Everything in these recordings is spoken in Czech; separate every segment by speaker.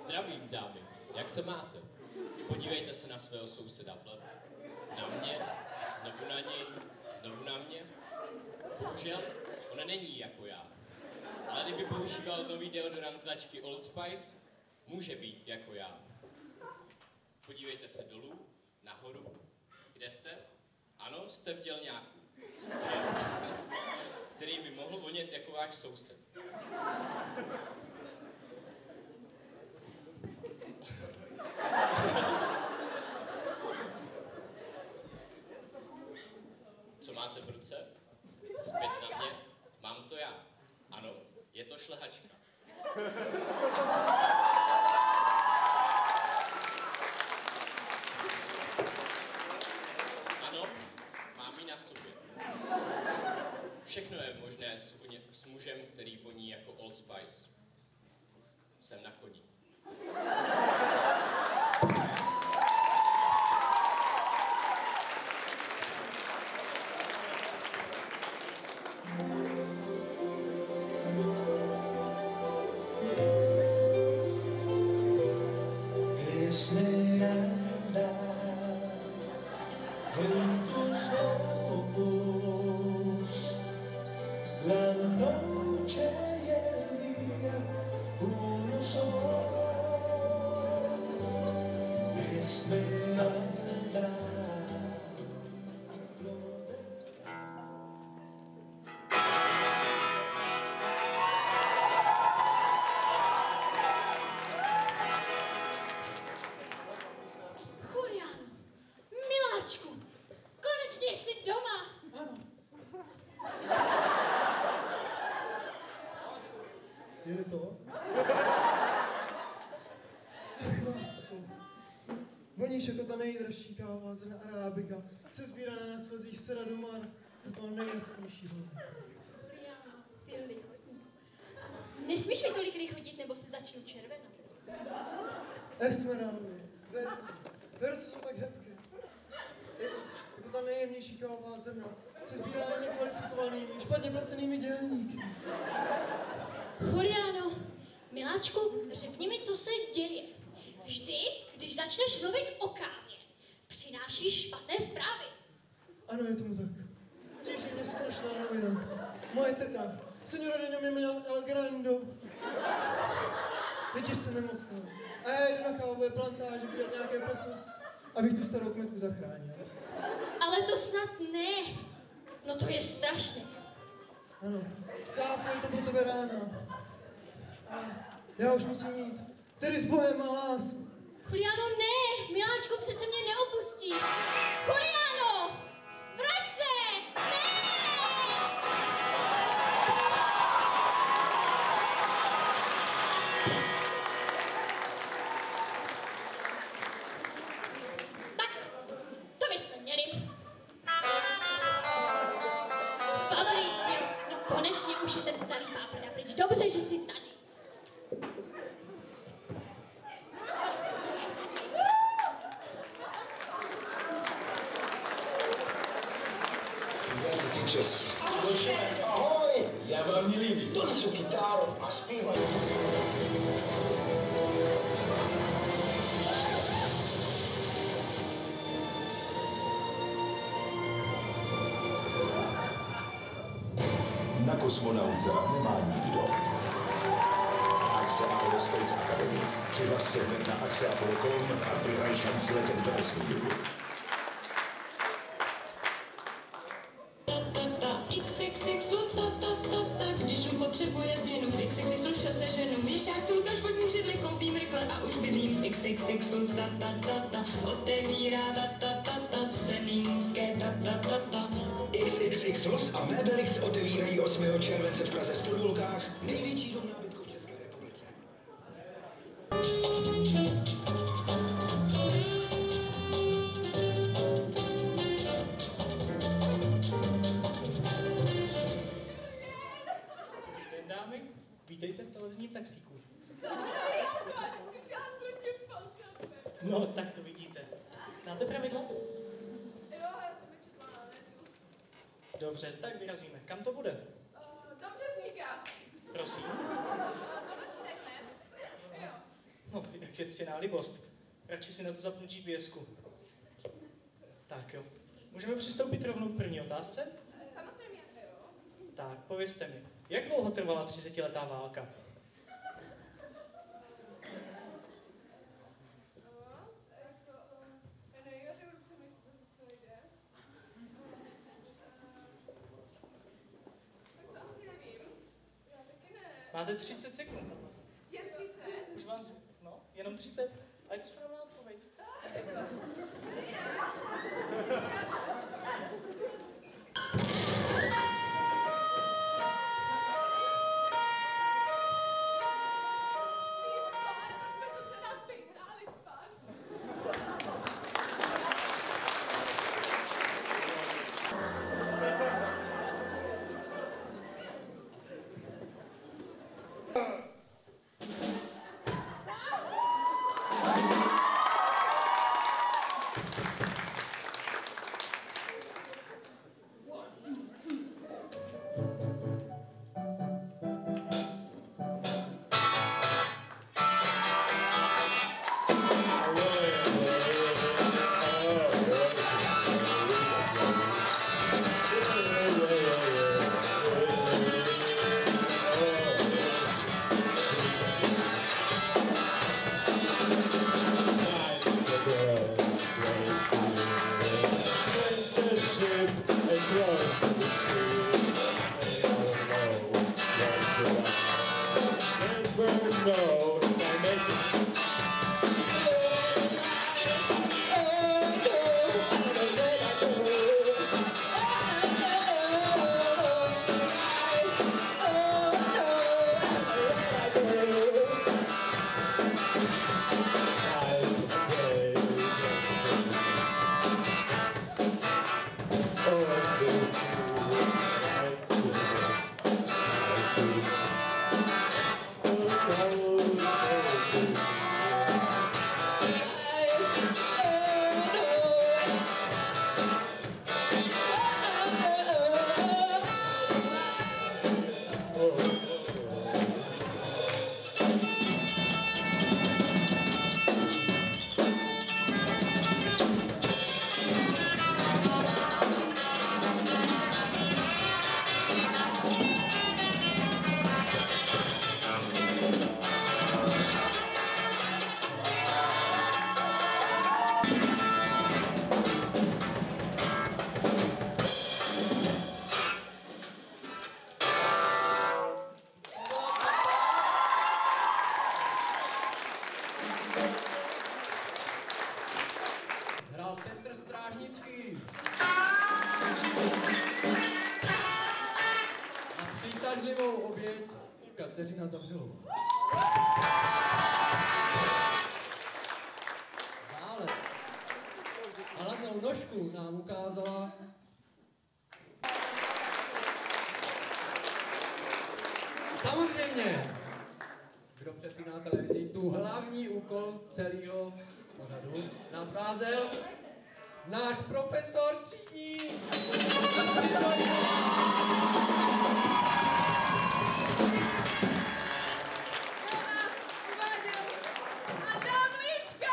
Speaker 1: Zdravím, dámy. Jak se máte? Podívejte se na svého souseda vlevo. Na mě, znovu na něj, znovu na mě. Bohužel, on není jako já. Ale kdyby používal nový deodorant značky Old Spice, může být jako já. Podívejte se dolů, nahoru. Kde jste? Ano, jste v dělňáku. Který by mohl vonět jako váš soused. Co máte v ruce? Zpět na mě. Mám to já. Ano, je to šlehačka. Ano, mám ji na sobě. Všechno je možné s mužem, který voní jako Old Spice. Jsem na koni.
Speaker 2: Esmeralda, en tus ojos, la noche y el día, uno solo. Esmeralda, flor de...
Speaker 3: Juliano, miláčku, konečně jsi doma.
Speaker 2: Ano. Jede to? Ach, lásko. Voníš jako ta nejdražší káva z Arábika, se sbíraná na svazích Sera Domar za toho nejjasnějšího.
Speaker 3: Juliano, ty lichotníku. Nesmíš mi tolik lichotit, nebo se začnu červenat.
Speaker 2: Esmeraldy, verci jsou tak hebké. Jako ta nejjemnější káva zrna se sbírá nekvalifikovanými, špatně placenými dělníky.
Speaker 3: Juliano, miláčku, řekni mi, co se děje. Vždy, když začneš mluvit o kávě, přinášíš špatné zprávy.
Speaker 2: Ano, je tomu tak. Tíží mě strašná novina. Moje teta, senora de Němi El Grando, je těžce nemocná. A já jdu na kávové plantáže vydělat nějaké pesos, abych tu starou kmetku zachránil.
Speaker 3: Ale to snad ne. No to je strašné.
Speaker 2: Ano, chápu, je to pro tebe rána. A já už musím jít. Tedy s Bohem, má lásku.
Speaker 3: Juliano, ne! Miláčku, přece mě neopustíš. Juliano! Vrať se! Ne! Tak, to bychom měli. Fabricio, no konečně už je ten starý páprda pryč. Dobře, že jsi tady.
Speaker 4: Zdravstvujte, čas. Ahoj, zábavní lidi. Donesú kytáru a zpívajú. Na kosmonauta nemá nikdo. Axe Aerospace Academy. Přihlaš se hned na axeapollo.com a vyhraj šanci letět do vesmíru.
Speaker 5: XXX Lux, když on potřebuje změnu, XXX Lux čase ženu, věšák stůlka, špatný židli, koupím rychle a už bydlím. XXX Lux, otevírá, ceny nízké,
Speaker 4: XXX Lux a Mebelix otevírají 8. července v Praze Studulkách, největší dům nábytku v České republice.
Speaker 2: No, tak to vidíte. Znáte pravidla?
Speaker 6: Jo, já jsem je četla na netu.
Speaker 2: Dobře, tak vyrazíme. Kam to bude?
Speaker 6: Do Březníka.
Speaker 2: Prosím.
Speaker 6: Do Nočinek, ne? Jo.
Speaker 2: No, jak je ctěná libost. Radši si na to zapnu GPS-ku. Tak jo. Můžeme přistoupit rovnou k první otázce?
Speaker 6: Samozřejmě, jo.
Speaker 2: Tak, povězte mi, jak dlouho trvala 30letá válka?
Speaker 6: Nevím, já budu přemýšlet asi, co jde. Tak to asi nevím. Já taky ne.
Speaker 2: Máte 30 sekund.
Speaker 6: Jen 30?
Speaker 2: Už vám no, jenom 30. A je to správná odpověď.
Speaker 7: Hrál Petr Strážnický. A přitažlivou oběť Kateřina Zavřelová. Dále haladnou nožku nám ukázala samozřejmě, kdo přepíná televizi, tu hlavní úkol celého pořadu nadvázel náš profesor třídní.
Speaker 6: Adam Liška!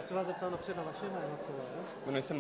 Speaker 8: se vás zeptám napřed na vaše jméno celé.
Speaker 9: Jmenuji se